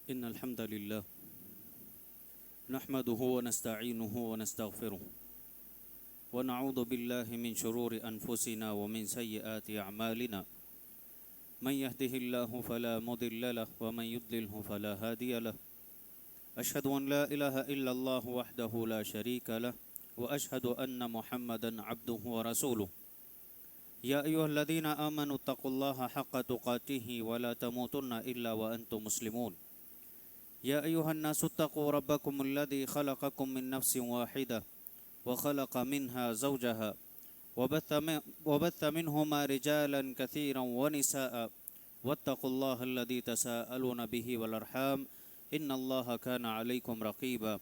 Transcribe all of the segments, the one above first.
إن الحمد لله نحمده ونستعينه ونستغفره ونعوذ بالله من شرور أنفسنا ومن سيئات أعمالنا من يهده الله فلا مضل له ومن يضلله فلا هادي له أشهد أن لا إله إلا الله وحده لا شريك له وأشهد أن محمدا عبده ورسوله يا أيها الذين آمنوا اتقوا الله حق تقاته ولا تموتن إلا وأنتم مسلمون يا أيها الناس اتقوا ربكم الذي خلقكم من نفس واحدة وخلق منها زوجها وبث منهما رجالا كثيرا ونساء واتقوا الله الذي تساءلون به والأرحام إن الله كان عليكم رقيبا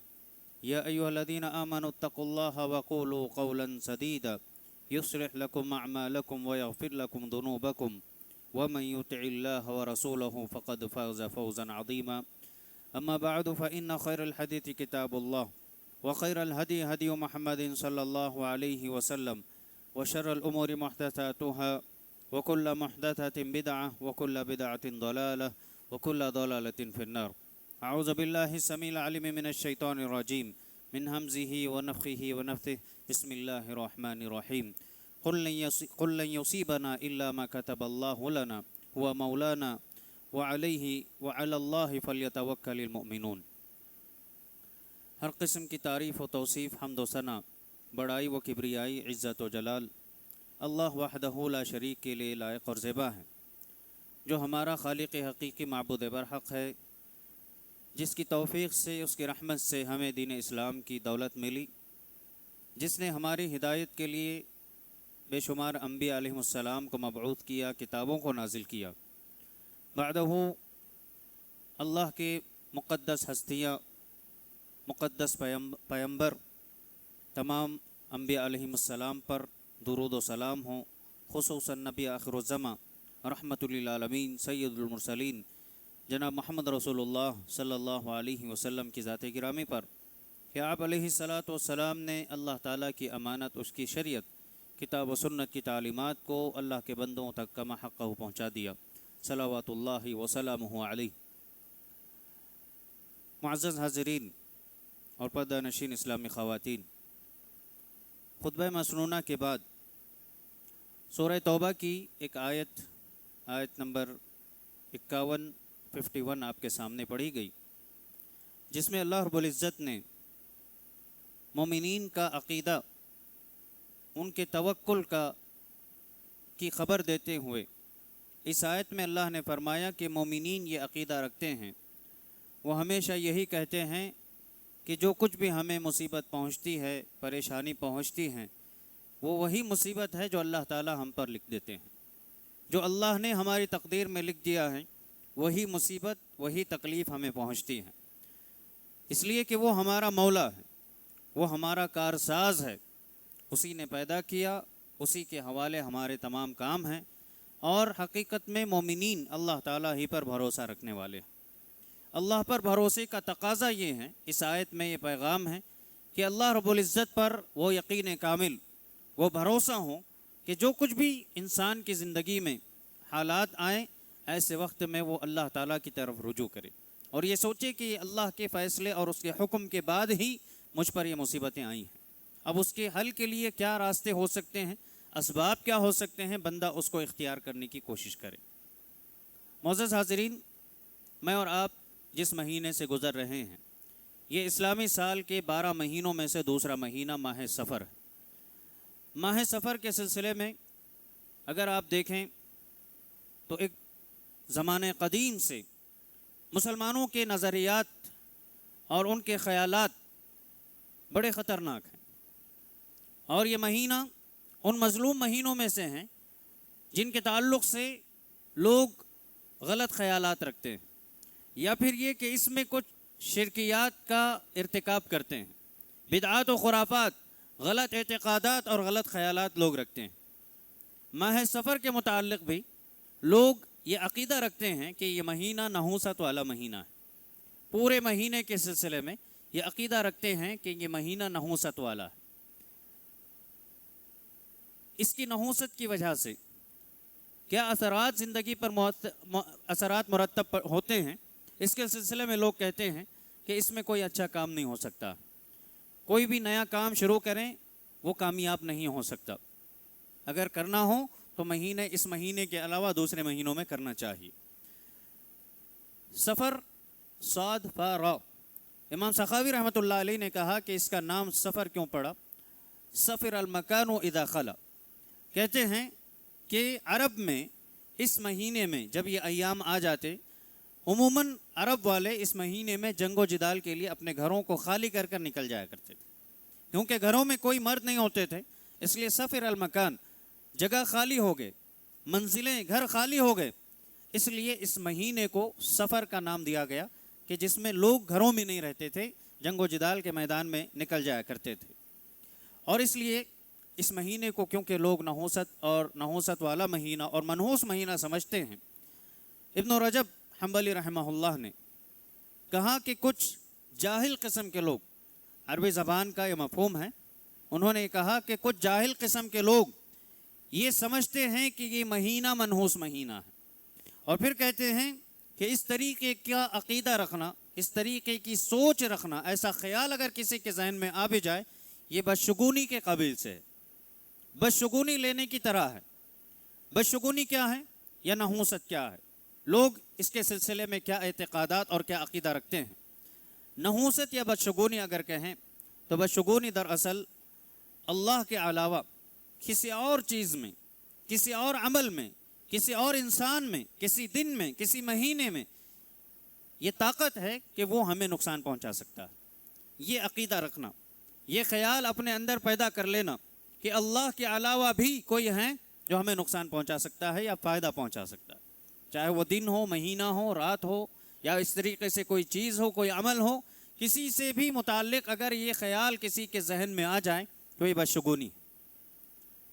يا أيها الذين آمنوا اتقوا الله وقولوا قولا سديدا يصلح لكم أعمالكم ويغفر لكم ذنوبكم ومن يطع الله ورسوله فقد فاز فوزا عظيما أما بعد فإن خير الحديث كتاب الله وخير الهدي هدي محمد صلى الله عليه وسلم وشر الأمور محدثاتها وكل محدثة بدعة وكل بدعة ضلالة وكل ضلالة في النار أعوذ بالله السميع العليم من الشيطان الرجيم من همزه ونفخه ونفثه بسم الله الرحمن الرحيم قل لن يصيبنا إلا ما كتب الله لنا هو مولانا وعلى الله فلیتوکل المؤمنون۔ ہر قسم کی تعریف و توصیف، حمد و ثنا، بڑائی و کبریائی، عزت و جلال اللہ وحدہ لا شریک کے لیے لائق اور زیبا ہے، جو ہمارا خالق حقیقی معبود برحق ہے، جس کی توفیق سے، اس کی رحمت سے ہمیں دین اسلام کی دولت ملی، جس نے ہماری ہدایت کے لیے بے شمار انبیاء علیہ السلام کو مبعوث کیا، کتابوں کو نازل کیا۔ بعدہ اللہ کے مقدس ہستیاں، مقدس پیمبر تمام انبیاء علیہ السلام پر درود و سلام ہوں، خصوصاً نبی آخر الزماں رحمۃ للعالمین سید المرسلین جناب محمد رسول اللہ صلی اللہ علیہ وسلم کی ذات گرامی پر کہ آپ علیہ الصلاۃ والسلام نے اللہ تعالیٰ کی امانت، اس کی شریعت، کتاب و سنت کی تعلیمات کو اللہ کے بندوں تک کما حقہ پہنچا دیا، صلوات اللہ وسلامہ علیہ۔ معزز حاضرین اور پردہ نشین اسلامی خواتین، خطبہ مسنونہ کے بعد سورہ توبہ کی ایک آیت نمبر 51 آپ کے سامنے پڑھی گئی، جس میں اللہ رب العزت نے مومنین کا عقیدہ، ان کے توکل کی خبر دیتے ہوئے اس آیت میں اللہ نے فرمایا کہ مومنین یہ عقیدہ رکھتے ہیں، وہ ہمیشہ یہی کہتے ہیں کہ جو کچھ بھی ہمیں مصیبت پہنچتی ہے، پریشانی پہنچتی ہے، وہ وہی مصیبت ہے جو اللہ تعالی ہم پر لکھ دیتے ہیں، جو اللہ نے ہماری تقدیر میں لکھ دیا ہے، وہی مصیبت، وہی تکلیف ہمیں پہنچتی ہے، اس لیے کہ وہ ہمارا مولا ہے، وہ ہمارا کارساز ہے، اسی نے پیدا کیا، اسی کے حوالے ہمارے تمام کام ہیں، اور حقیقت میں مومنین اللہ تعالیٰ ہی پر بھروسہ رکھنے والے ہیں۔ اللہ پر بھروسے کا تقاضا یہ ہے، اس آیت میں یہ پیغام ہے کہ اللہ رب العزت پر وہ یقین کامل، وہ بھروسہ ہو کہ جو کچھ بھی انسان کی زندگی میں حالات آئیں، ایسے وقت میں وہ اللہ تعالیٰ کی طرف رجوع کرے اور یہ سوچے کہ اللہ کے فیصلے اور اس کے حکم کے بعد ہی مجھ پر یہ مصیبتیں آئی ہیں، اب اس کے حل کے لیے کیا راستے ہو سکتے ہیں، اسباب کیا ہو سکتے ہیں، بندہ اس کو اختیار کرنے کی کوشش کرے۔ معزز حاضرین، میں اور آپ جس مہینے سے گزر رہے ہیں، یہ اسلامی سال کے 12 مہینوں میں سے دوسرا مہینہ ماہ سفر ہے۔ ماہ سفر کے سلسلے میں اگر آپ دیکھیں تو ایک زمانے قدیم سے مسلمانوں کے نظریات اور ان کے خیالات بڑے خطرناک ہیں، اور یہ مہینہ ان مظلوم مہینوں میں سے ہیں جن کے تعلق سے لوگ غلط خیالات رکھتے ہیں، یا پھر یہ کہ اس میں کچھ شرکیات کا ارتکاب کرتے ہیں، بدعات و خرافات، غلط اعتقادات اور غلط خیالات لوگ رکھتے ہیں۔ ماہ سفر کے متعلق بھی لوگ یہ عقیدہ رکھتے ہیں کہ یہ مہینہ نحوست والا مہینہ ہے، پورے مہینے کے سلسلے میں یہ عقیدہ رکھتے ہیں کہ یہ مہینہ نحوست والا ہے۔ اس کی نحوست کی وجہ سے کیا اثرات زندگی پر اثرات مرتب ہوتے ہیں، اس کے سلسلے میں لوگ کہتے ہیں کہ اس میں کوئی اچھا کام نہیں ہو سکتا، کوئی بھی نیا کام شروع کریں وہ کامیاب نہیں ہو سکتا، اگر کرنا ہو تو اس مہینے کے علاوہ دوسرے مہینوں میں کرنا چاہیے۔ سفر صاد فا را، امام سخاوی رحمۃ اللہ علیہ نے کہا کہ اس کا نام سفر کیوں پڑا؟ سفر المکان اذا خلا، کہتے ہیں کہ عرب میں اس مہینے میں جب یہ ایام آ جاتے، عموماً عرب والے اس مہینے میں جنگ و جدال کے لیے اپنے گھروں کو خالی کر کر نکل جایا کرتے تھے، کیونکہ گھروں میں کوئی مرد نہیں ہوتے تھے، اس لیے سفر المکان، جگہ خالی ہو گئے، منزلیں گھر خالی ہو گئے، اس لیے اس مہینے کو سفر کا نام دیا گیا کہ جس میں لوگ گھروں میں نہیں رہتے تھے، جنگ و جدال کے میدان میں نکل جایا کرتے تھے۔ اور اس لیے اس مہینے کو کیونکہ لوگ نحوست والا مہینہ اور منحوس مہینہ سمجھتے ہیں، ابن رجب حنبلی رحمہ اللہ نے کہا کہ کچھ جاہل قسم کے لوگ، عربی زبان کا یہ مفہوم ہے، انہوں نے کہا کہ کچھ جاہل قسم کے لوگ یہ سمجھتے ہیں کہ یہ مہینہ منحوس مہینہ ہے، اور پھر کہتے ہیں کہ اس طریقے کا عقیدہ رکھنا، اس طریقے کی سوچ رکھنا، ایسا خیال اگر کسی کے ذہن میں آ بھی جائے، یہ بدشگونی کے قابل سے ہے، بدشگونی لینے کی طرح ہے۔ بدشگونی کیا ہے یا نحوست کیا ہے؟ لوگ اس کے سلسلے میں کیا اعتقادات اور کیا عقیدہ رکھتے ہیں؟ نحوست یا بدشگونی اگر کہیں تو بدشگونی دراصل اللہ کے علاوہ کسی اور چیز میں، کسی اور عمل میں، کسی اور انسان میں، کسی دن میں، کسی مہینے میں یہ طاقت ہے کہ وہ ہمیں نقصان پہنچا سکتا ہے۔ یہ عقیدہ رکھنا، یہ خیال اپنے اندر پیدا کر لینا کہ اللہ کے علاوہ بھی کوئی ہے جو ہمیں نقصان پہنچا سکتا ہے یا فائدہ پہنچا سکتا ہے، چاہے وہ دن ہو، مہینہ ہو، رات ہو، یا اس طریقے سے کوئی چیز ہو، کوئی عمل ہو، کسی سے بھی متعلق اگر یہ خیال کسی کے ذہن میں آ جائے تو یہ بدشگونی ہے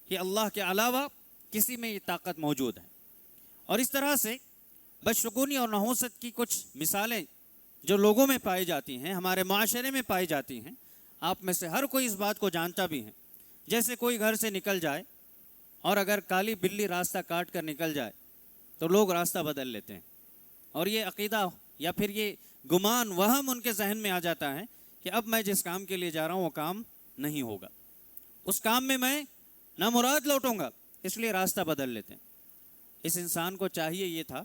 کہ اللہ کے علاوہ کسی میں یہ طاقت موجود ہے۔ اور اس طرح سے بدشگونی اور نحوست کی کچھ مثالیں جو لوگوں میں پائی جاتی ہیں، ہمارے معاشرے میں پائی جاتی ہیں، آپ میں سے ہر کوئی اس بات کو جانتا بھی ہے۔ جیسے کوئی گھر سے نکل جائے اور اگر کالی بلی راستہ کاٹ کر نکل جائے تو لوگ راستہ بدل لیتے ہیں، اور یہ عقیدہ یا پھر یہ گمان وہم ان کے ذہن میں آ جاتا ہے کہ اب میں جس کام کے لیے جا رہا ہوں وہ کام نہیں ہوگا، اس کام میں میں نامراد لوٹوں گا، اس لیے راستہ بدل لیتے ہیں۔ اس انسان کو چاہیے یہ تھا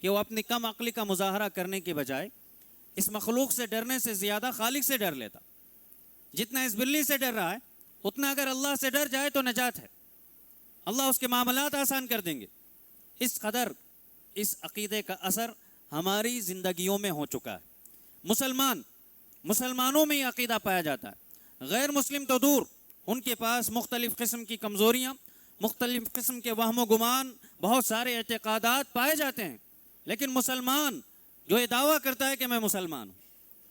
کہ وہ اپنی کم عقلی کا مظاہرہ کرنے کے بجائے اس مخلوق سے ڈرنے سے زیادہ خالق سے ڈر لیتا۔ جتنا اس بلی سے ڈر رہا ہے اتنا اگر اللہ سے ڈر جائے تو نجات ہے، اللہ اس کے معاملات آسان کر دیں گے۔ اس قدر اس عقیدے کا اثر ہماری زندگیوں میں ہو چکا ہے۔ مسلمانوں میں یہ عقیدہ پایا جاتا ہے، غیر مسلم تو دور، ان کے پاس مختلف قسم کی کمزوریاں، مختلف قسم کے وہم و گمان، بہت سارے اعتقادات پائے جاتے ہیں، لیکن مسلمان جو یہ دعویٰ کرتا ہے کہ میں مسلمان ہوں،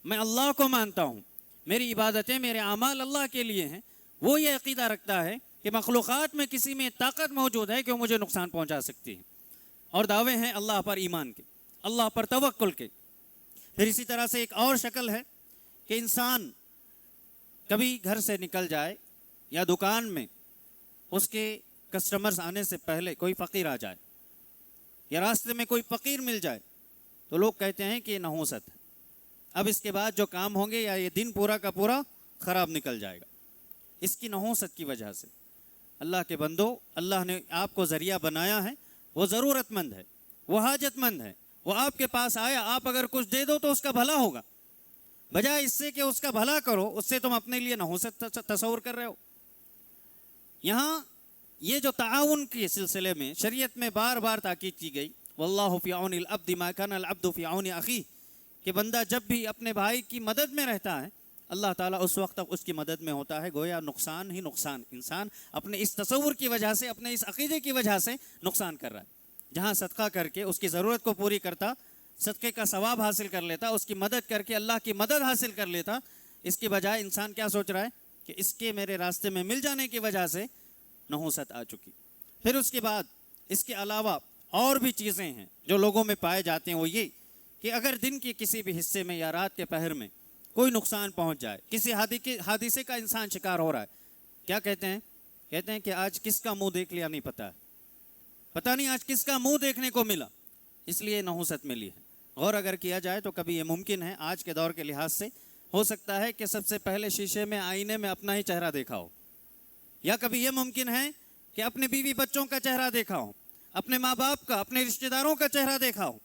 میں اللہ کو مانتا ہوں، میری عبادتیں، میرے اعمال اللہ کے لیے ہیں، وہ یہ عقیدہ رکھتا ہے کہ مخلوقات میں کسی میں طاقت موجود ہے کہ وہ مجھے نقصان پہنچا سکتی ہے، اور دعوے ہیں اللہ پر ایمان کے، اللہ پر توکل کے۔ پھر اسی طرح سے ایک اور شکل ہے کہ انسان کبھی گھر سے نکل جائے یا دکان میں اس کے کسٹمرز آنے سے پہلے کوئی فقیر آ جائے یا راستے میں کوئی فقیر مل جائے تو لوگ کہتے ہیں کہ یہ نحوست ہے، اب اس کے بعد جو کام ہوں گے یا یہ دن پورا کا پورا خراب نکل جائے گا، اس کی نحوست کی وجہ سے۔ اللہ کے بندو، اللہ نے آپ کو ذریعہ بنایا ہے، وہ ضرورت مند ہے، وہ حاجت مند ہے، وہ آپ کے پاس آیا، آپ اگر کچھ دے دو تو اس کا بھلا ہوگا، بجائے اس سے کہ اس کا بھلا کرو، اس سے تم اپنے لیے نحوست تصور کر رہے ہو۔ یہاں یہ جو تعاون کے سلسلے میں شریعت میں بار بار تاکید کی گئی، واللہ فی عون العبد ما کان العبد فی عون اخیہ، کہ بندہ جب بھی اپنے بھائی کی مدد میں رہتا ہے اللہ تعالیٰ اس وقت تک اس کی مدد میں ہوتا ہے، گویا نقصان ہی نقصان، انسان اپنے اس تصور کی وجہ سے، اپنے اس عقیدے کی وجہ سے نقصان کر رہا ہے۔ جہاں صدقہ کر کے اس کی ضرورت کو پوری کرتا، صدقے کا ثواب حاصل کر لیتا، اس کی مدد کر کے اللہ کی مدد حاصل کر لیتا، اس کی بجائے انسان کیا سوچ رہا ہے کہ اس کے میرے راستے میں مل جانے کی وجہ سے نحوست آ چکی۔ پھر اس کے بعد اس کے علاوہ اور بھی چیزیں ہیں جو لوگوں میں پائے جاتے ہیں، وہ یہ کہ اگر دن کے کسی بھی حصے میں یا رات کے پہر میں کوئی نقصان پہنچ جائے، کسی حادثے کا انسان شکار ہو رہا ہے، کیا کہتے ہیں کہ آج کس کا منہ دیکھ لیا نہیں پتا نہیں آج کس کا منہ دیکھنے کو ملا، اس لیے نحوست ملی ہے۔ غور اگر کیا جائے تو کبھی یہ ممکن ہے آج کے دور کے لحاظ سے، ہو سکتا ہے کہ سب سے پہلے شیشے میں آئینے میں اپنا ہی چہرہ دیکھا ہو، یا کبھی یہ ممکن ہے کہ اپنے بیوی بچوں کا چہرہ دیکھا ہو، اپنے ماں باپ کا، اپنے رشتہ داروں کا چہرہ دیکھا ہو،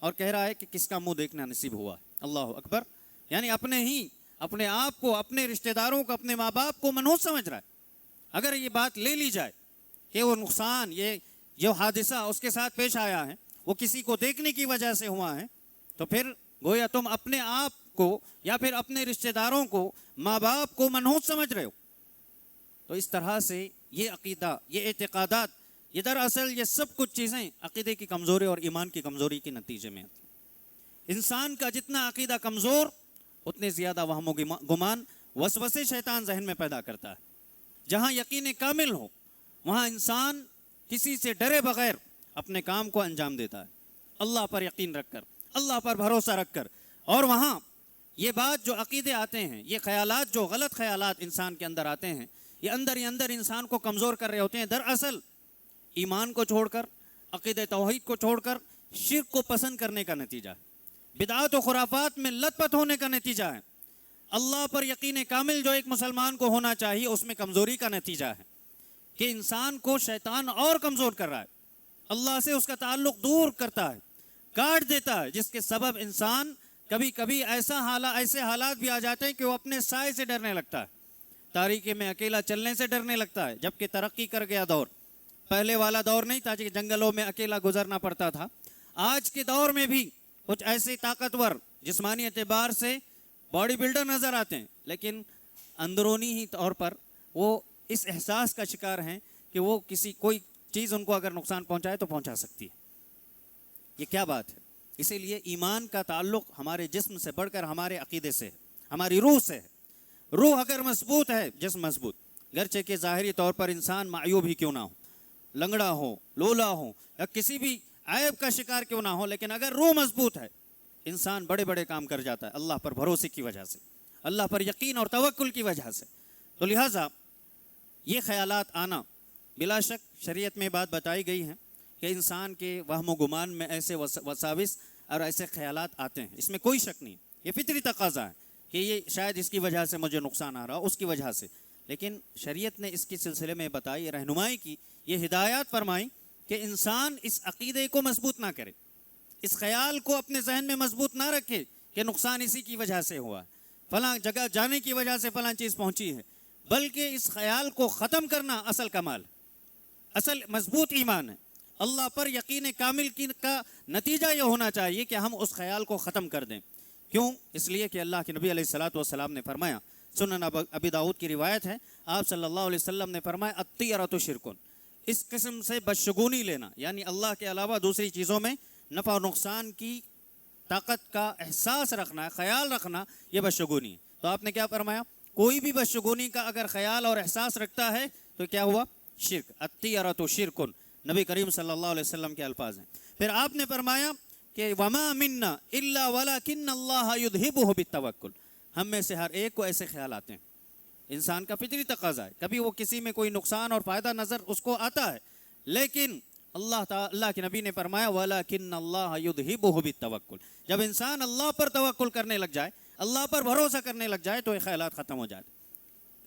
اور کہہ رہا ہے کہ کس کا منہ دیکھنا نصیب ہوا۔ اللہ اکبر! یعنی اپنے آپ کو، اپنے رشتہ داروں کو، اپنے ماں باپ کو منحوس سمجھ رہا ہے۔ اگر یہ بات لے لی جائے کہ وہ نقصان، یہ جو حادثہ اس کے ساتھ پیش آیا ہے وہ کسی کو دیکھنے کی وجہ سے ہوا ہے، تو پھر گویا تم اپنے آپ کو یا پھر اپنے رشتہ داروں کو، ماں باپ کو منحوس سمجھ رہے ہو۔ تو اس طرح سے یہ عقیدہ، یہ اعتقادات، یہ دراصل یہ سب کچھ چیزیں عقیدے کی کمزوری اور ایمان کی کمزوری کے نتیجے میں آتی ہیں۔ انسان کا جتنا عقیدہ کمزور، اتنے زیادہ وہم و گمان، وسوسے شیطان ذہن میں پیدا کرتا ہے۔ جہاں یقین کامل ہو وہاں انسان کسی سے ڈرے بغیر اپنے کام کو انجام دیتا ہے، اللہ پر یقین رکھ کر، اللہ پر بھروسہ رکھ کر۔ اور وہاں یہ بات جو عقیدے آتے ہیں، یہ خیالات، جو غلط خیالات انسان کے اندر آتے ہیں، یہ اندر انسان کو کمزور کر رہے ہوتے ہیں۔ دراصل ایمان کو چھوڑ کر، عقیدہ توحید کو چھوڑ کر شرک کو پسند کرنے کا نتیجہ ہے، بدعات و خرافات میں لت پت ہونے کا نتیجہ ہے، اللہ پر یقین کامل جو ایک مسلمان کو ہونا چاہیے اس میں کمزوری کا نتیجہ ہے کہ انسان کو شیطان اور کمزور کر رہا ہے، اللہ سے اس کا تعلق دور کرتا ہے، کاٹ دیتا ہے، جس کے سبب انسان کبھی کبھی ایسے حالات بھی آ جاتے ہیں کہ وہ اپنے سائے سے ڈرنے لگتا ہے، تاریکی میں اکیلا چلنے سے ڈرنے لگتا ہے۔ جبکہ ترقی کر گیا دور، پہلے والا دور نہیں تھا کہ جنگلوں میں اکیلا گزرنا پڑتا تھا، آج کے دور میں بھی کچھ ایسے طاقتور، جسمانی اعتبار سے باڈی بلڈر نظر آتے ہیں، لیکن اندرونی ہی طور پر وہ اس احساس کا شکار ہیں کہ وہ کوئی چیز ان کو اگر نقصان پہنچائے تو پہنچا سکتی ہے۔ یہ کیا بات ہے؟ اسی لیے ایمان کا تعلق ہمارے جسم سے بڑھ کر ہمارے عقیدے سے ہے، ہماری روح سے ہے۔ روح اگر مضبوط ہے، جسم مضبوط، گرچہ کہ ظاہری طور پر انسان معیوب ہی کیوں نہ ہو، لنگڑا ہو، لولا ہو، یا کسی بھی عیب کا شکار کیوں نہ ہو، لیکن اگر روح مضبوط ہے انسان بڑے بڑے کام کر جاتا ہے، اللہ پر بھروسے کی وجہ سے، اللہ پر یقین اور توکل کی وجہ سے۔ تو لہٰذا یہ خیالات آنا، بلا شک شریعت میں بات بتائی گئی ہے کہ انسان کے وہم و گمان میں ایسے وساوس اور ایسے خیالات آتے ہیں، اس میں کوئی شک نہیں، یہ فطری تقاضا ہے کہ یہ شاید اس کی وجہ سے مجھے نقصان آ رہا ہو، اس کی وجہ سے۔ لیکن شریعت نے اس کے سلسلے میں بتائی، رہنمائی کی، یہ ہدایات فرمائی کہ انسان اس عقیدے کو مضبوط نہ کرے، اس خیال کو اپنے ذہن میں مضبوط نہ رکھے کہ نقصان اسی کی وجہ سے ہوا ہے، فلاں جگہ جانے کی وجہ سے فلاں چیز پہنچی ہے، بلکہ اس خیال کو ختم کرنا اصل کمال ہے، اصل مضبوط ایمان ہے۔ اللہ پر یقین کامل کا نتیجہ یہ ہونا چاہیے کہ ہم اس خیال کو ختم کر دیں۔ کیوں؟ اس لیے کہ اللہ کے نبی علیہ الصلوۃ والسلام نے فرمایا، سنن ابی داؤد کی روایت ہے، آپ صلی اللہ علیہ وسلم نے فرمایا الطیرۃ شرک، اس قسم سے بدشگونی لینا، یعنی اللہ کے علاوہ دوسری چیزوں میں نفع و نقصان کی طاقت کا احساس رکھنا، خیال رکھنا، یہ بدشگونی ہے۔ تو آپ نے کیا فرمایا؟ کوئی بھی بدشگونی کا اگر خیال اور احساس رکھتا ہے تو کیا ہوا؟ شرک، الطیرۃ شرک، نبی کریم صلی اللہ علیہ وسلم کے الفاظ ہیں۔ پھر آپ نے فرمایا کہ وما منا الا ولکن اللہ یذہبہ بالتوکل، ہم میں سے ہر ایک کو ایسے خیال آتے ہیں، انسان کا فطری تقاضا ہے، کبھی وہ کسی میں کوئی نقصان اور فائدہ نظر اس کو آتا ہے، لیکن اللہ کے نبی نے فرمایا وَلَكِنَّ اللَّهَ يُذْهِبُهُ بِالتَّوَكُّلِ، جب انسان اللہ پر توکل کرنے لگ جائے، اللہ پر بھروسہ کرنے لگ جائے تو یہ خیالات ختم ہو جاتے۔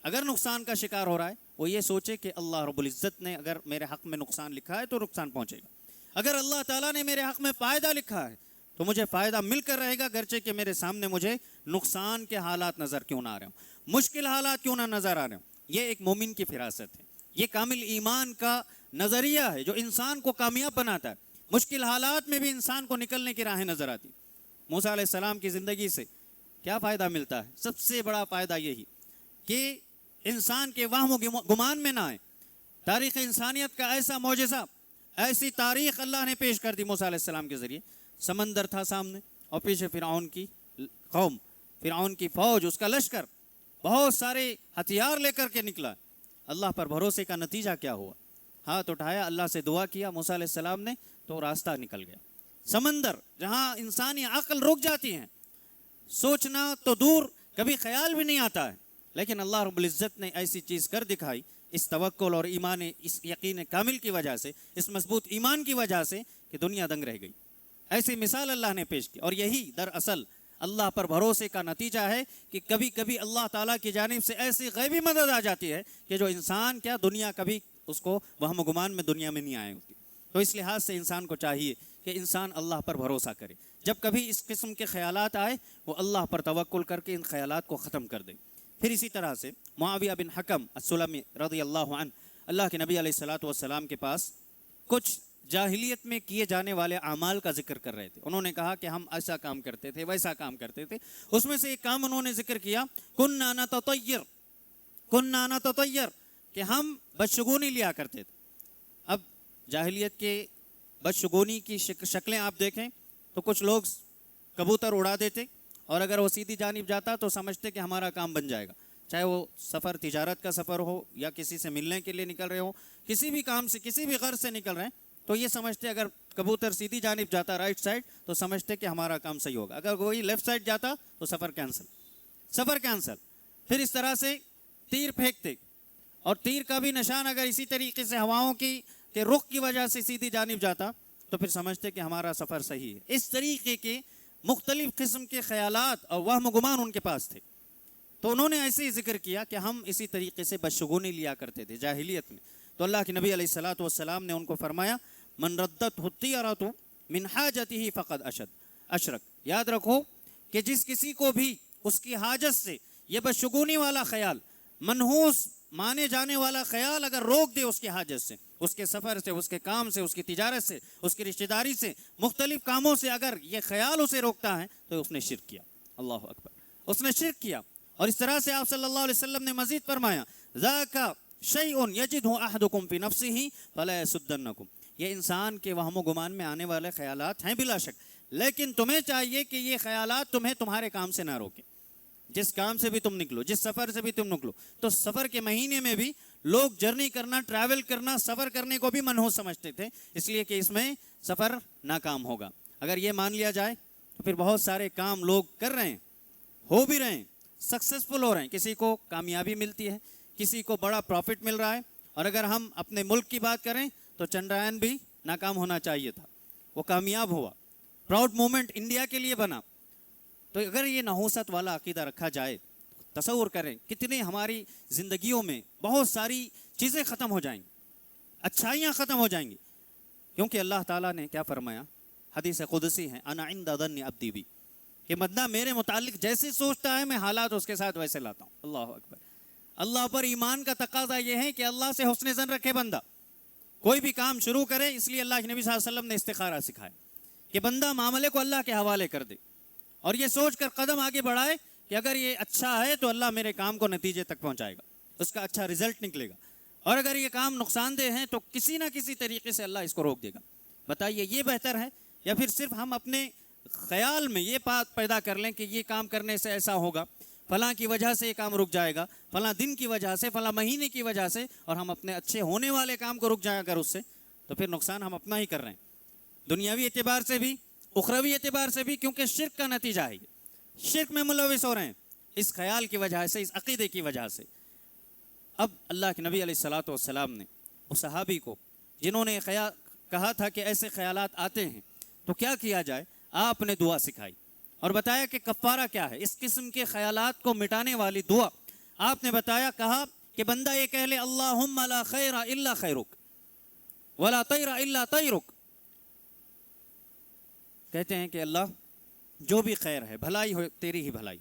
اگر نقصان کا شکار ہو رہا ہے وہ یہ سوچے کہ اللہ رب العزت نے اگر میرے حق میں نقصان لکھا ہے تو نقصان پہنچے گا، اگر اللہ تعالیٰ نے میرے حق میں فائدہ لکھا ہے تو مجھے فائدہ مل کر رہے گا، گرچہ کہ میرے سامنے مجھے نقصان کے حالات نظر کیوں نہ آ رہے ہوں، مشکل حالات کیوں نہ نظر آ رہے ہوں۔ یہ ایک مومن کی فراست ہے، یہ کامل ایمان کا نظریہ ہے جو انسان کو کامیاب بناتا ہے۔ مشکل حالات میں بھی انسان کو نکلنے کی راہیں نظر آتی۔ موسیٰ علیہ السلام کی زندگی سے کیا فائدہ ملتا ہے؟ سب سے بڑا فائدہ یہی کہ انسان کے وہم و گمان میں نہ آئے۔ تاریخ انسانیت کا ایسا معجزہ، ایسی تاریخ اللہ نے پیش کر دی موسیٰ علیہ السلام کے ذریعے۔ سمندر تھا سامنے اور پیچھے فرعون کی قوم، فرعون کی فوج، اس کا لشکر بہت سارے ہتھیار لے کر کے نکلا۔ اللہ پر بھروسے کا نتیجہ کیا ہوا؟ ہاتھ اٹھایا، اللہ سے دعا کیا موسیٰ علیہ السلام نے، تو راستہ نکل گیا۔ سمندر جہاں انسانی عقل رک جاتی ہے، سوچنا تو دور، کبھی خیال بھی نہیں آتا ہے، لیکن اللہ رب العزت نے ایسی چیز کر دکھائی اس توکل اور ایمان، اس یقین کامل کی وجہ سے، اس مضبوط ایمان کی وجہ سے کہ دنیا دنگ رہ گئی۔ ایسی مثال اللہ نے پیش کی، اور یہی دراصل اللہ پر بھروسے کا نتیجہ ہے کہ کبھی کبھی اللہ تعالیٰ کی جانب سے ایسی غیبی مدد آ جاتی ہے کہ جو انسان کیا دنیا کبھی اس کو وہم و گمان میں دنیا میں نہیں آئے ہوتی۔ تو اس لحاظ سے انسان کو چاہیے کہ انسان اللہ پر بھروسہ کرے، جب کبھی اس قسم کے خیالات آئے وہ اللہ پر توکل کر کے ان خیالات کو ختم کر دے۔ پھر اسی طرح سے معاویہ بن حکم السلمی رضی اللہ عنہ اللہ کے نبی علیہ السلام کے پاس کچھ جاہلیت میں کیے جانے والے اعمال کا ذکر کر رہے تھے۔ انہوں نے کہا کہ ہم ایسا کام کرتے تھے، ویسا کام کرتے تھے۔ اس میں سے ایک کام انہوں نے ذکر کیا، کننا نتطیر، کہ ہم بدشگونی لیا کرتے تھے۔ اب جاہلیت کے بدشگونی کی شکلیں آپ دیکھیں تو کچھ لوگ کبوتر اڑا دیتے، اور اگر وہ سیدھی جانب جاتا تو سمجھتے کہ ہمارا کام بن جائے گا، چاہے وہ سفر تجارت کا سفر ہو یا کسی سے ملنے کے لیے نکل رہے ہو، کسی بھی کام سے کسی بھی غرض سے نکل رہے ہیں، تو یہ سمجھتے اگر کبوتر سیدھی جانب جاتا رائٹ سائڈ تو سمجھتے کہ ہمارا کام صحیح ہوگا، اگر کوئی لیفٹ سائڈ جاتا تو سفر کینسل۔ پھر اس طرح سے تیر پھینکتے، اور تیر کا بھی نشان اگر اسی طریقے سے ہواؤں کی کہ رخ کی وجہ سے سیدھی جانب جاتا تو پھر سمجھتے کہ ہمارا سفر صحیح ہے۔ اس طریقے کے مختلف قسم کے خیالات اور وہم و گمان ان کے پاس تھے۔ تو انہوں نے ایسے ہی ذکر کیا کہ ہم اسی طریقے سے بدشگونی لیا کرتے تھے جاہلیت میں۔ تو اللہ کے نبی علیہ السلام نے ان کو فرمایا، من ردت الطیرۃ من حاجتہ فقد اشرک، یاد رکھو کہ جس کسی کو بھی اس کی حاجت سے یہ بدشگونی والا خیال، منحوس مانے جانے والا خیال اگر روک دے اس کی حاجت سے، اس کے سفر سے، اس کے کام سے، اس کی تجارت سے، اس کی رشتہ داری سے، مختلف کاموں سے اگر یہ خیال اسے روکتا ہے تو اس نے شرک کیا۔ اللہ اکبر، اس نے شرک کیا۔ اور اس طرح سے آپ صلی اللہ علیہ وسلم نے مزید فرمایا، ذاک شیء یجدہ احدکم فی نفسہ فلا یصدنکم، یہ انسان کے وہم و گمان میں آنے والے خیالات ہیں بلا شک، لیکن تمہیں چاہیے کہ یہ خیالات تمہیں تمہارے کام سے نہ روکیں۔ جس کام سے بھی تم نکلو، جس سفر سے بھی تم نکلو، تو سفر کے مہینے میں بھی لوگ جرنی کرنا، ٹریول کرنا، سفر کرنے کو بھی منحوس سمجھتے تھے، اس لیے کہ اس میں سفر ناکام ہوگا۔ اگر یہ مان لیا جائے تو پھر بہت سارے کام لوگ کر رہے ہیں، ہو بھی رہے ہیں، سکسیسفل ہو رہے ہیں، کسی کو کامیابی ملتی ہے، کسی کو بڑا پروفٹ مل رہا ہے۔ اور اگر ہم اپنے ملک کی بات کریں تو چندریان بھی ناکام ہونا چاہیے تھا، وہ کامیاب ہوا، پراؤڈ مومنٹ انڈیا کے لیے بنا۔ تو اگر یہ نحوست والا عقیدہ رکھا جائے، تصور کریں کتنے ہماری زندگیوں میں بہت ساری چیزیں ختم ہو جائیں گی، اچھائیاں ختم ہو جائیں گی، کیونکہ اللہ تعالیٰ نے کیا فرمایا، حدیث قدسی ہے، انا عند ظن عبدی بی، کہ بندہ میرے متعلق جیسے سوچتا ہے میں حالات اس کے ساتھ ویسے لاتا ہوں۔ اللہ اکبر، اللہ پر ایمان کا تقاضا یہ ہے کہ اللہ سے حسن ظن رکھے بندہ، کوئی بھی کام شروع کرے۔ اس لیے اللہ کے نبی صلی اللہ علیہ وسلم نے استخارہ سکھایا کہ بندہ معاملے کو اللہ کے حوالے کر دے اور یہ سوچ کر قدم آگے بڑھائے کہ اگر یہ اچھا ہے تو اللہ میرے کام کو نتیجے تک پہنچائے گا، اس کا اچھا رزلٹ نکلے گا، اور اگر یہ کام نقصان دہ ہے تو کسی نہ کسی طریقے سے اللہ اس کو روک دے گا۔ بتائیے یہ بہتر ہے یا پھر صرف ہم اپنے خیال میں یہ بات پیدا کر لیں کہ یہ کام کرنے سے ایسا ہوگا، فلاں کی وجہ سے یہ کام رک جائے گا، فلاں دن کی وجہ سے، فلاں مہینے کی وجہ سے، اور ہم اپنے اچھے ہونے والے کام کو رک جائے اگر اس سے، تو پھر نقصان ہم اپنا ہی کر رہے ہیں، دنیاوی اعتبار سے بھی، اخروی اعتبار سے بھی، کیونکہ شرک کا نتیجہ ہے، شرک میں ملوث ہو رہے ہیں اس خیال کی وجہ سے، اس عقیدے کی وجہ سے۔ اب اللہ کے نبی علیہ السلام نے اس صحابی کو جنہوں نے کہا تھا کہ ایسے خیالات آتے ہیں تو کیا کیا جائے، آپ نے دعا سکھائی اور بتایا کہ کفارہ کیا ہے اس قسم کے خیالات کو مٹانے والی دعا آپ نے بتایا۔ کہا کہ بندہ یہ کہہ لے، اللہم لا خیر الا خیرک ولا طیر الا طیرک، کہتے ہیں کہ اللہ جو بھی خیر ہے، بھلائی ہو تیری ہی بھلائی،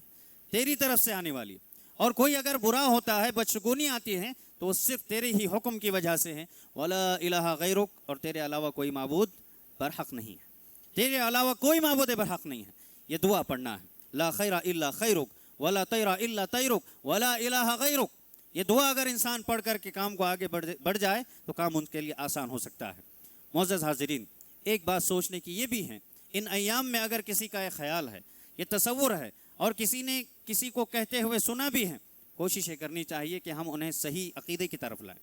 تیری طرف سے آنے والی ہے، اور کوئی اگر برا ہوتا ہے، بدشگونی آتی ہے تو وہ صرف تیرے ہی حکم کی وجہ سے ہے، ولا الہ غیرک، اور تیرے علاوہ کوئی معبود برحق نہیں ہے، تیرے علاوہ کوئی معبود برحق نہیں ہے۔ یہ دعا پڑھنا ہے، لا خیر الا خیرک ولا طیر الا طیرک ولا الہ غیرک۔ یہ دعا اگر انسان پڑھ کر کے کام کو آگے بڑھ جائے تو کام ان کے لیے آسان ہو سکتا ہے۔ معزز حاضرین، ایک بات سوچنے کی یہ بھی ہے، ان ایام میں اگر کسی کا ایک خیال ہے، یہ تصور ہے، اور کسی نے کسی کو کہتے ہوئے سنا بھی ہے، کوشش یہ کرنی چاہیے کہ ہم انہیں صحیح عقیدے کی طرف لائیں،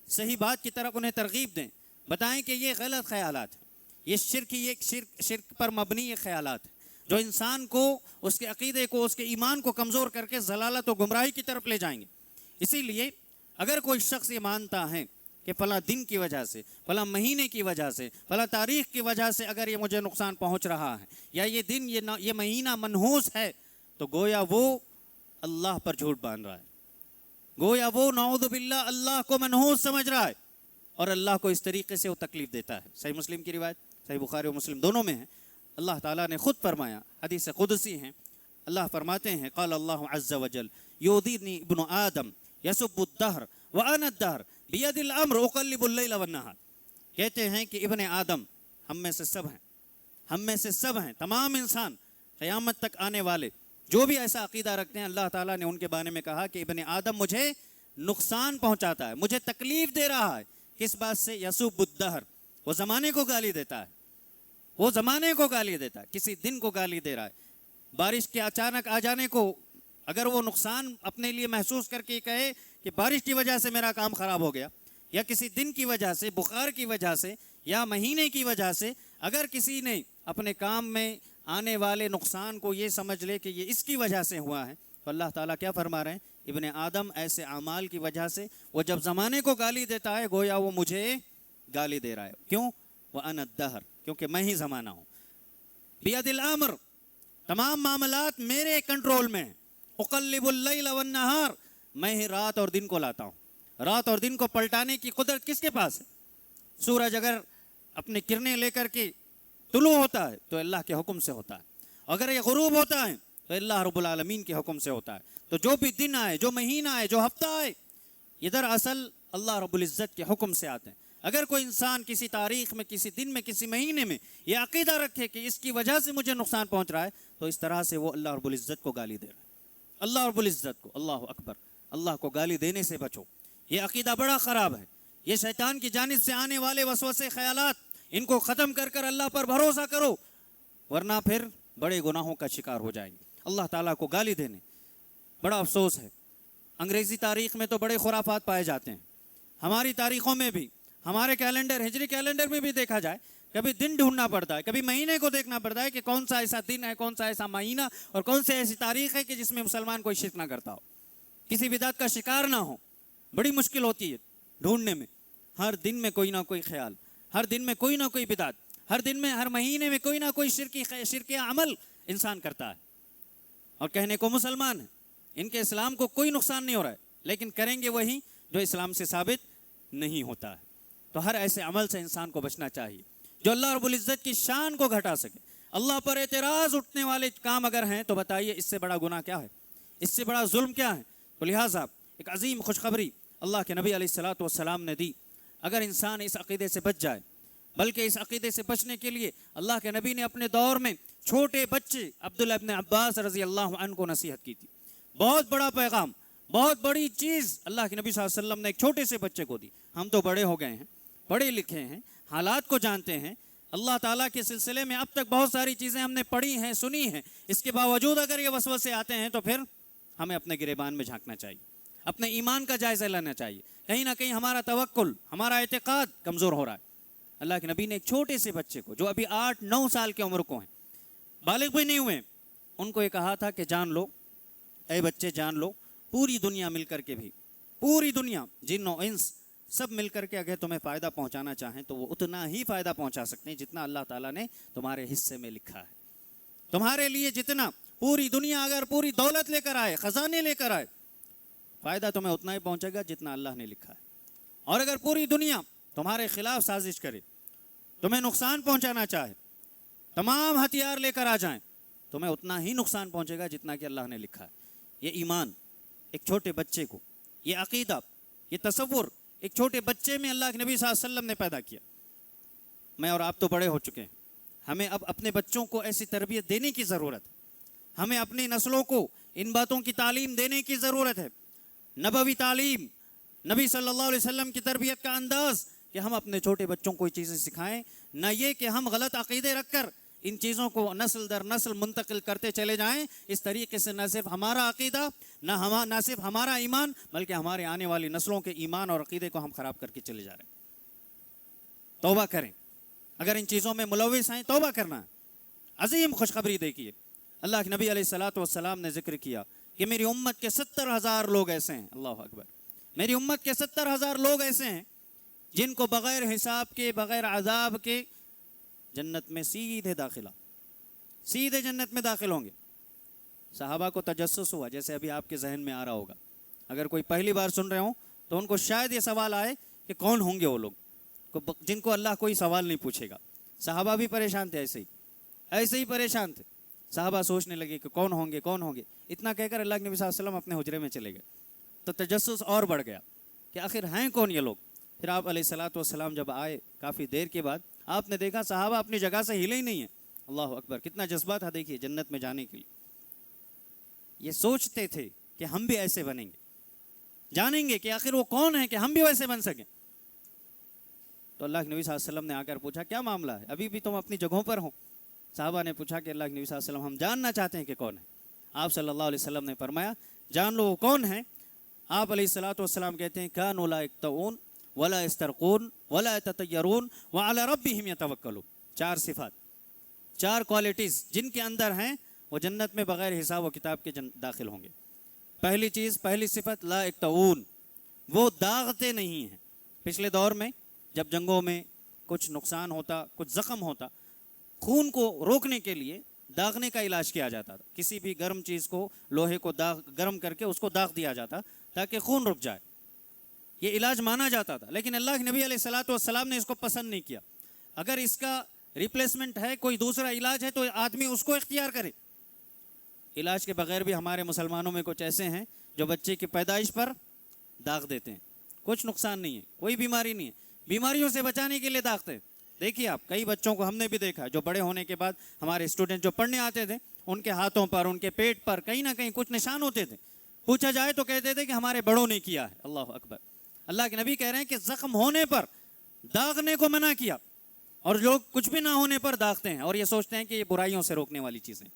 صحیح بات کی طرف انہیں ترغیب دیں، بتائیں کہ یہ غلط خیالات ہیں، یہ شرک پر مبنی یہ خیالات ہیں جو انسان کو، اس کے عقیدے کو، اس کے ایمان کو کمزور کر کے ضلالت و گمراہی کی طرف لے جائیں گے۔ اسی لیے اگر کوئی شخص یہ مانتا ہے کہ فلاں دن کی وجہ سے، فلاں مہینے کی وجہ سے، فلاں تاریخ کی وجہ سے اگر یہ مجھے نقصان پہنچ رہا ہے، یا یہ دن یہ مہینہ منحوس ہے، تو گویا وہ اللہ پر جھوٹ باندھ رہا ہے، گویا وہ نعوذ باللہ اللہ کو منحوس سمجھ رہا ہے، اور اللہ کو اس طریقے سے وہ تکلیف دیتا ہے۔ صحیح مسلم کی روایت، صحیح بخاری و مسلم دونوں میں ہے، اللہ تعالیٰ نے خود فرمایا، حدیث قدسی ہیں، اللہ فرماتے ہیں قال اللہ عز وجل یؤذینی ابن آدم یسب الدہر وانا الدہر بید الامر اقلب اللیل والنہار، کہتے ہیں کہ ابن آدم ہم میں سے سب ہیں، تمام انسان قیامت تک آنے والے جو بھی ایسا عقیدہ رکھتے ہیں، اللہ تعالیٰ نے ان کے بارے میں کہا کہ ابن آدم مجھے نقصان پہنچاتا ہے، مجھے تکلیف دے رہا ہے، کس بات سے؟ یسب الدہر، وہ زمانے کو گالی دیتا ہے، وہ زمانے کو گالی دیتا ہے، کسی دن کو گالی دے رہا ہے، بارش کے اچانک آ جانے کو اگر وہ نقصان اپنے لیے محسوس کر کے کہے کہ بارش کی وجہ سے میرا کام خراب ہو گیا، یا کسی دن کی وجہ سے، بخار کی وجہ سے، یا مہینے کی وجہ سے اگر کسی نے اپنے کام میں آنے والے نقصان کو یہ سمجھ لے کہ یہ اس کی وجہ سے ہوا ہے، تو اللہ تعالیٰ کیا فرما رہے ہیں؟ ابن آدم ایسے اعمال کی وجہ سے وہ جب زمانے کو گالی دیتا ہے گویا وہ مجھے گالی دے رہا ہے، کیوں؟ وَأَنَا الدَّهْرُ، کیونکہ میں ہی زمانہ ہوں، بِيَدِ الْأَمْرُ، تمام معاملات میرے کنٹرول میں ہیں، اقلب اللیل والنہار، میں ہی رات اور دن کو لاتا ہوں، رات اور دن کو پلٹانے کی قدرت کس کے پاس ہے؟ سورج اگر اپنے کرنیں لے کر کے طلوع ہوتا ہے تو اللہ کے حکم سے ہوتا ہے، اگر یہ غروب ہوتا ہے تو اللہ رب العالمین کے حکم سے ہوتا ہے، تو جو بھی دن آئے، جو مہینہ آئے، جو ہفتہ آئے، ادھر اصل اللہ رب العزت کے حکم سے آتے ہیں۔ اگر کوئی انسان کسی تاریخ میں، کسی دن میں، کسی مہینے میں یہ عقیدہ رکھے کہ اس کی وجہ سے مجھے نقصان پہنچ رہا ہے، تو اس طرح سے وہ اللہ رب العزت کو گالی دے رہا ہے، اللہ رب العزت کو، اللہ اکبر، اللہ کو گالی دینے سے بچو، یہ عقیدہ بڑا خراب ہے، یہ شیطان کی جانب سے آنے والے وسوسے خیالات، ان کو ختم کر کر اللہ پر بھروسہ کرو، ورنہ پھر بڑے گناہوں کا شکار ہو جائیں گے۔ اللہ تعالیٰ کو گالی دینے، بڑا افسوس ہے، انگریزی تاریخ میں تو بڑے خرافات پائے جاتے ہیں، ہماری تاریخوں میں بھی، ہمارے کیلنڈر، ہجری کیلنڈر میں بھی دیکھا جائے، کبھی دن ڈھونڈنا پڑتا ہے، کبھی مہینے کو دیکھنا پڑتا ہے کہ کون سا ایسا دن ہے، کون سا ایسا مہینہ، اور کون سی ایسی تاریخ ہے کہ جس میں مسلمان کوئی شرک نہ کرتا ہو، کسی بدعت کا شکار نہ ہو۔ بڑی مشکل ہوتی ہے ڈھونڈنے میں، ہر دن میں کوئی نہ کوئی خیال، ہر دن میں کوئی نہ کوئی بدعت، ہر دن میں، ہر مہینے میں کوئی نہ کوئی شرکی عمل انسان کرتا ہے، اور کہنے کو مسلمان ہے، ان کے اسلام کو کوئی نقصان نہیں ہو رہا ہے، لیکن کریں گے وہی جو اسلام سے ثابت نہیں ہوتا ہے۔ تو ہر ایسے عمل سے انسان کو بچنا چاہیے جو اللہ رب العزت کی شان کو گھٹا سکے۔ اللہ پر اعتراض اٹھنے والے کام اگر ہیں تو بتائیے اس سے بڑا گناہ کیا ہے، اس سے بڑا ظلم کیا ہے؟ تو لہٰذا ایک عظیم خوشخبری اللہ کے نبی علیہ الصلوۃ والسلام نے دی، اگر انسان اس عقیدے سے بچ جائے، بلکہ اس عقیدے سے بچنے کے لیے اللہ کے نبی نے اپنے دور میں چھوٹے بچے عبداللہ ابن عباس رضی اللہ عنہ کو نصیحت کی تھی، بہت بڑا پیغام، بہت بڑی چیز اللہ کے نبی صلی اللہ علیہ وسلم نے ایک چھوٹے سے بچے کو دی۔ ہم تو بڑے ہو گئے ہیں، پڑھے لکھے ہیں، حالات کو جانتے ہیں، اللہ تعالیٰ کے سلسلے میں اب تک بہت ساری چیزیں ہم نے پڑھی ہیں، سنی ہیں، اس کے باوجود اگر یہ وسوسے آتے ہیں تو پھر ہمیں اپنے گریبان میں جھانکنا چاہیے، اپنے ایمان کا جائزہ لینا چاہیے، کہیں نہ کہیں ہمارا توکل، ہمارا اعتقاد کمزور ہو رہا ہے۔ اللہ کے نبی نے ایک چھوٹے سے بچے کو جو ابھی 8-9 سال کی عمر کو ہیں، بالغ بھی نہیں ہوئے، ان کو یہ کہا تھا کہ جان لو، اے بچے جان لو، پوری دنیا مل کر کے بھی، پوری دنیا، جن و انس سب مل کر کے اگر تمہیں فائدہ پہنچانا چاہیں تو وہ اتنا ہی فائدہ پہنچا سکتے ہیں جتنا اللہ تعالیٰ نے تمہارے حصے میں لکھا ہے۔ تمہارے لیے جتنا، پوری دنیا اگر پوری دولت لے کر آئے، خزانے لے کر آئے، فائدہ تمہیں اتنا ہی پہنچے گا جتنا اللہ نے لکھا ہے، اور اگر پوری دنیا تمہارے خلاف سازش کرے، تمہیں نقصان پہنچانا چاہے، تمام ہتھیار لے کر آ جائیں، تمہیں اتنا ہی نقصان پہنچے گا جتنا کہ اللہ نے لکھا ہے۔ یہ ایمان ایک چھوٹے بچے کو، یہ عقیدہ، یہ تصور ایک چھوٹے بچے میں اللہ کے نبی صلی اللہ علیہ وسلم نے پیدا کیا۔ میں اور آپ تو بڑے ہو چکے ہیں، ہمیں اب اپنے بچوں کو ایسی تربیت دینے کی ضرورت ہے، ہمیں اپنی نسلوں کو ان باتوں کی تعلیم دینے کی ضرورت ہے، نبوی تعلیم، نبی صلی اللہ علیہ وسلم کی تربیت کا انداز، کہ ہم اپنے چھوٹے بچوں کو یہ چیزیں سکھائیں، نہ یہ کہ ہم غلط عقیدے رکھ کر ان چیزوں کو نسل در نسل منتقل کرتے چلے جائیں۔ اس طریقے سے نہ صرف ہمارا عقیدہ، نہ صرف ہمارا ایمان، بلکہ ہمارے آنے والی نسلوں کے ایمان اور عقیدے کو ہم خراب کر کے چلے جا رہے ہیں۔ توبہ کریں، اگر ان چیزوں میں ملوث ہیں توبہ کرنا ہے۔ عظیم خوشخبری دیکھیے، اللہ کے نبی علیہ الصلوۃ والسلام نے ذکر کیا کہ میری امت کے 70,000 لوگ ایسے ہیں، اللہ اکبر، میری امت کے 70,000 لوگ ایسے ہیں جن کو بغیر حساب کے بغیر عذاب کے جنت میں سیدھے داخلہ، سیدھے جنت میں داخل ہوں گے۔ صحابہ کو تجسس ہوا، جیسے ابھی آپ کے ذہن میں آ رہا ہوگا، اگر کوئی پہلی بار سن رہے ہوں تو ان کو شاید یہ سوال آئے کہ کون ہوں گے وہ لوگ جن کو اللہ کوئی سوال نہیں پوچھے گا۔ صحابہ بھی پریشان تھے، ایسے ہی پریشان تھے۔ صحابہ سوچنے لگے کہ کون ہوں گے کون ہوں گے، اتنا کہہ کر اللہ کے نبی صلی اللہ علیہ وسلم اپنے حجرے میں چلے گئے۔ تو تجسس اور بڑھ گیا کہ آخر ہیں کون یہ لوگ۔ پھر آپ علیہ الصلوۃ والسلام جب آئے کافی دیر کے بعد، آپ نے دیکھا صحابہ اپنی جگہ سے ہلے ہی نہیں ہیں۔ اللہ اکبر، کتنا جذبہ تھا دیکھیے جنت میں جانے کے لیے۔ یہ سوچتے تھے کہ ہم بھی ایسے بنیں گے، جانیں گے کہ آخر وہ کون ہیں کہ ہم بھی ویسے بن سکیں۔ تو اللہ کے نبی صلی اللہ علیہ وسلم نے آ کر پوچھا کیا معاملہ ہے، ابھی بھی تم اپنی جگہوں پر ہو؟ صحابہ نے پوچھا کہ اللہ کے نبی صلی اللہ علیہ وسلم ہم جاننا چاہتے ہیں کہ کون ہے۔ آپ صلی اللہ علیہ وسلم نے فرمایا جان لو وہ کون ہیں۔ آپ علیہ الصلوۃ والسلام کہتے ہیں کانوا لا یکتؤون ولا یسترقون ولا یتطیرون وعلی ربہم یتوکلون۔ 4 صفات، 4 کوالٹیز جن کے اندر ہیں وہ جنت میں بغیر حساب و کتاب کے داخل ہوں گے۔ پہلی چیز، پہلی صفت لا یکتؤون، وہ داغتے نہیں ہیں۔ پچھلے دور میں جب جنگوں میں کچھ نقصان ہوتا، کچھ زخم ہوتا، خون کو روکنے کے لیے داغنے کا علاج کیا جاتا تھا۔ کسی بھی گرم چیز کو، لوہے کو گرم کر کے اس کو داغ دیا جاتا تاکہ خون رک جائے، یہ علاج مانا جاتا تھا۔ لیکن اللہ کے نبی علیہ الصلوۃ والسلام نے اس کو پسند نہیں کیا۔ اگر اس کا ریپلیسمنٹ ہے، کوئی دوسرا علاج ہے تو آدمی اس کو اختیار کرے۔ علاج کے بغیر بھی ہمارے مسلمانوں میں کچھ ایسے ہیں جو بچے کی پیدائش پر داغ دیتے ہیں، کچھ نقصان نہیں ہے، کوئی بیماری نہیں ہے، بیماریوں سے بچانے کے لیے داغتے ہیں۔ دیکھیے آپ، کئی بچوں کو ہم نے بھی دیکھا جو بڑے ہونے کے بعد ہمارے اسٹوڈنٹ جو پڑھنے آتے تھے، ان کے ہاتھوں پر، ان کے پیٹ پر کہیں نہ کہیں کچھ نشان ہوتے تھے۔ پوچھا جائے تو کہتے تھے کہ ہمارے بڑوں نے کیا ہے۔ اللہ اکبر، اللہ کے نبی کہہ رہے ہیں کہ زخم ہونے پر داغنے کو منع کیا، اور لوگ کچھ بھی نہ ہونے پر داغتے ہیں اور یہ سوچتے ہیں کہ یہ برائیوں سے روکنے والی چیزیں۔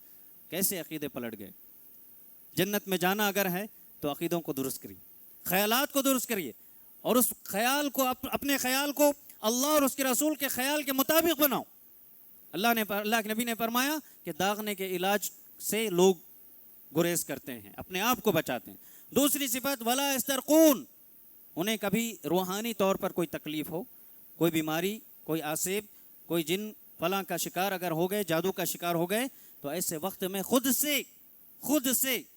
کیسے عقیدے پلٹ گئے۔ جنت میں جانا اگر ہے تو عقیدوں کو درست کریے، خیالات کو درست کریے، اور اس خیال کو، اپنے خیال کو اللہ اور اس کے رسول کے خیال کے مطابق بناؤ۔ اللہ کے نبی نے فرمایا کہ داغنے کے علاج سے لوگ گریز کرتے ہیں، اپنے آپ کو بچاتے ہیں۔ دوسری صفت ولا یسترقون، انہیں کبھی روحانی طور پر کوئی تکلیف ہو، کوئی بیماری، کوئی آسیب، کوئی جن فلاں کا شکار اگر ہو گئے، جادو کا شکار ہو گئے، تو ایسے وقت میں خود سے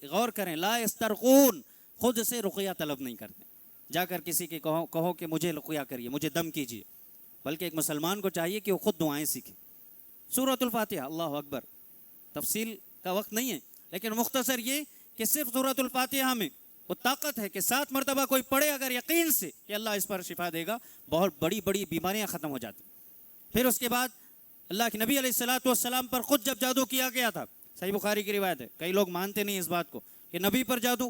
غور کریں، لا یسترقون، خود سے رقیہ طلب نہیں کرتے۔ جا کر کسی کے کہو کہ مجھے رقیہ کریے، مجھے دم کیجیے، بلکہ ایک مسلمان کو چاہیے کہ وہ خود دعائیں سیکھے۔ سورۃ الفاتحہ، اللہ اکبر، تفصیل کا وقت نہیں ہے، لیکن مختصر یہ کہ صرف سورۃ الفاتحہ میں وہ طاقت ہے کہ 7 مرتبہ کوئی پڑھے اگر یقین سے کہ اللہ اس پر شفا دے گا، بہت بڑی بڑی بیماریاں ختم ہو جاتی۔ پھر اس کے بعد اللہ کے نبی علیہ الصلوۃ والسلام پر خود جب جادو کیا گیا تھا، صحیح بخاری کی روایت ہے، کئی لوگ مانتے نہیں اس بات کو کہ نبی پر جادو،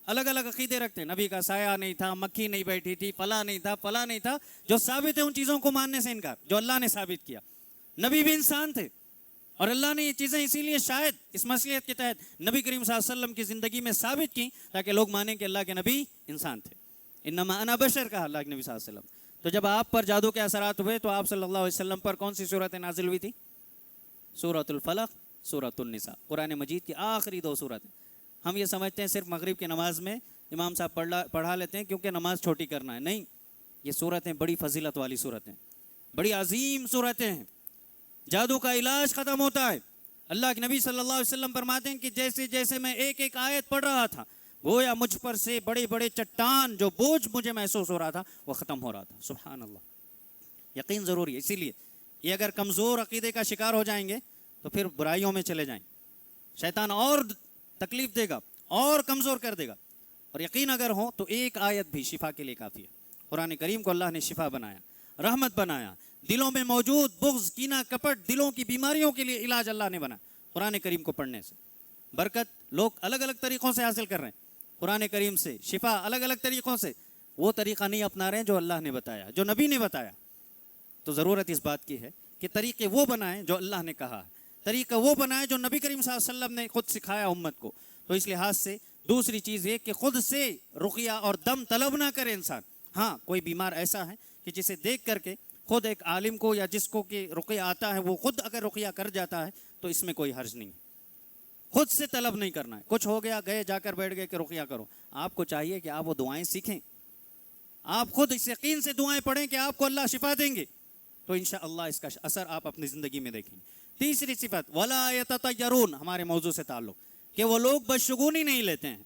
الگ الگ عقیدے رکھتے ہیں، نبی کا سایہ نہیں تھا، مکھی نہیں بیٹھی تھی، فلاں نہیں تھا، فلاں نہیں تھا، جو ثابت ہے ان چیزوں کو ماننے سے انکار، جو اللہ نے ثابت کیا۔ نبی بھی انسان تھے، اور اللہ نے یہ چیزیں اسی لیے شاید اس مصلحت کے تحت نبی کریم صلی اللہ علیہ وسلم کی زندگی میں ثابت کی تاکہ لوگ مانیں کہ اللہ کے نبی انسان تھے۔ انما انا بشر کہا اللہ کے نبی صلی اللہ علیہ وسلم۔ تو جب آپ پر جادو کے اثرات ہوئے تو آپ صلی اللہ علیہ وسلم پر کون سی صورتیں نازل ہوئی تھی؟ سورۃ الفلق، سورۃ النساء، قرآن مجید کی آخری 2 صورتیں۔ ہم یہ سمجھتے ہیں صرف مغرب کی نماز میں امام صاحب پڑھا لیتے ہیں کیونکہ نماز چھوٹی کرنا ہے، نہیں، یہ صورتیں بڑی فضیلت والی صورتیں، بڑی عظیم صورتیں ہیں۔ جادو کا علاج ختم ہوتا ہے۔ اللہ کے نبی صلی اللہ علیہ وسلم فرماتے ہیں کہ جیسے جیسے میں ایک ایک آیت پڑھ رہا تھا، گویا مجھ پر سے بڑے بڑے چٹان جو بوجھ مجھے محسوس ہو رہا تھا وہ ختم ہو رہا تھا۔ سبحان اللہ، یقین ضروری ہے۔ اسی لیے یہ اگر کمزور عقیدے کا شکار ہو جائیں گے تو پھر برائیوں میں چلے جائیں، شیطان اور تکلیف دے گا اور کمزور کر دے گا۔ اور یقین اگر ہو تو ایک آیت بھی شفا کے لیے کافی ہے۔ قرآن کریم کو اللہ نے شفا بنایا، رحمت بنایا، دلوں میں موجود بغض، کینہ، کپٹ، دلوں کی بیماریوں کے لیے علاج اللہ نے بنایا۔ قرآن کریم کو پڑھنے سے برکت لوگ الگ الگ طریقوں سے حاصل کر رہے ہیں، قرآن کریم سے شفا الگ الگ طریقوں سے، وہ طریقہ نہیں اپنا رہے ہیں جو اللہ نے بتایا، جو نبی نے بتایا۔ تو ضرورت اس بات کی ہے کہ طریقے وہ بنائیں جو اللہ نے کہا ہے، طریقہ وہ بنائیں جو نبی کریم صلی اللہ علیہ وسلم نے خود سکھایا امت کو۔ تو اس لحاظ سے دوسری چیز یہ کہ خود سے رقیہ اور دم طلب نہ کرے انسان۔ ہاں، کوئی بیمار ایسا ہے کہ جسے دیکھ کر کے خود ایک عالم کو یا جس کو کہ رقیہ آتا ہے وہ خود اگر رقیہ کر جاتا ہے تو اس میں کوئی حرج نہیں ہے، خود سے طلب نہیں کرنا ہے۔ کچھ ہو گیا، گئے جا کر بیٹھ گئے کہ رقیہ کرو، آپ کو چاہیے کہ آپ وہ دعائیں سیکھیں، آپ خود اس یقین سے دعائیں پڑھیں کہ آپ کو اللہ شفا دیں گے، تو انشاءاللہ اس کا اثر آپ اپنی زندگی میں دیکھیں گے۔ تیسری صفت ولا یتطیرون، ہمارے موضوع سے تعلق، کہ وہ لوگ بدشگونی نہیں لیتے ہیں،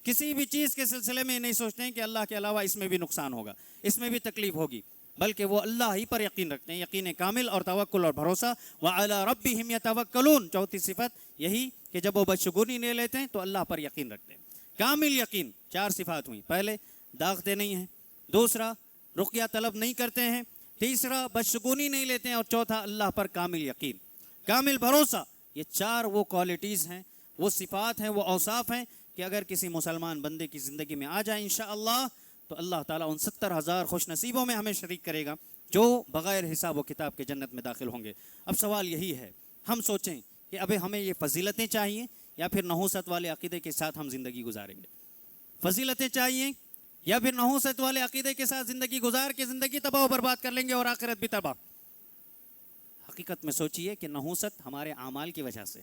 کسی بھی چیز کے سلسلے میں نہیں سوچتے ہیں کہ اللہ کے علاوہ اس میں بھی نقصان ہوگا، اس میں بھی تکلیف ہوگی، بلکہ وہ اللہ ہی پر یقین رکھتے ہیں، یقین کامل اور توکل اور بھروسہ۔ وعلی ربہم یتوکلون، چوتھی صفت یہی کہ جب وہ بدشگونی نہیں لیتے ہیں تو اللہ پر یقین رکھتے ہیں، کامل یقین۔ چار صفات ہوئیں، پہلے داغتے نہیں ہیں، دوسرا رقیہ طلب نہیں کرتے ہیں، تیسرا بدشگونی نہیں لیتے ہیں، اور چوتھا اللہ پر کامل یقین، کامل بھروسہ۔ یہ چار وہ کوالٹیز ہیں، وہ صفات ہیں، وہ اوصاف ہیں کہ اگر کسی مسلمان بندے کی زندگی میں آ جائے انشاءاللہ تو اللہ تعالیٰ ان 70,000 خوش نصیبوں میں ہمیں شریک کرے گا جو بغیر حساب و کتاب کے جنت میں داخل ہوں گے۔ اب سوال یہی ہے، ہم سوچیں کہ ابھی ہمیں یہ فضیلتیں چاہیے یا پھر نحوست والے عقیدے کے ساتھ ہم زندگی گزاریں گے؟ فضیلتیں چاہیے یا پھر نحوست والے عقیدے کے ساتھ زندگی گزار کے زندگی تباہ و برباد کر لیں گے اور آخرت بھی تباہ؟ حقیقت میں سوچئے کہ نحوست ہمارے اعمال کی وجہ سے،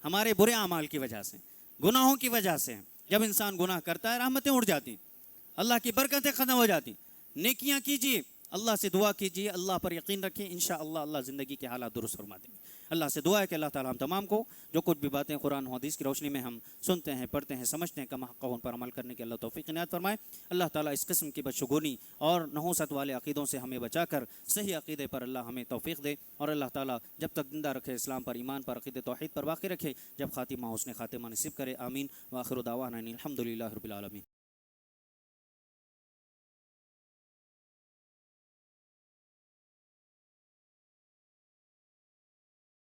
ہمارے برے اعمال کی وجہ سے، گناہوں کی وجہ سے۔ جب انسان گناہ کرتا ہے رحمتیں اڑ جاتی، اللہ کی برکتیں ختم ہو جاتی۔ نیکیاں کیجیے، اللہ سے دعا کیجیے، اللہ پر یقین رکھیں، انشاءاللہ اللہ زندگی کے حالات درست فرما دیں گے۔ اللہ سے دعا ہے کہ اللہ تعالیٰ ہم تمام کو جو کچھ بھی باتیں قرآن و حدیث کی روشنی میں ہم سنتے ہیں، پڑھتے ہیں، سمجھتے ہیں، کما حق ان پر عمل کرنے کے اللہ توفیق عنایت فرمائے۔ اللہ تعالیٰ اس قسم کی بدشگونی اور نحوست والے عقیدوں سے ہمیں بچا کر صحیح عقیدے پر اللہ ہمیں توفیق دے، اور اللہ تعالیٰ جب تک زندہ رکھے اسلام پر، ایمان پر، عقیدے توحید پر باقی رکھے، جب خاتمہ حسن خاتمہ نصیب کرے۔ آمین۔ وآخر دعوانا ان الحمد للہ رب العالمین۔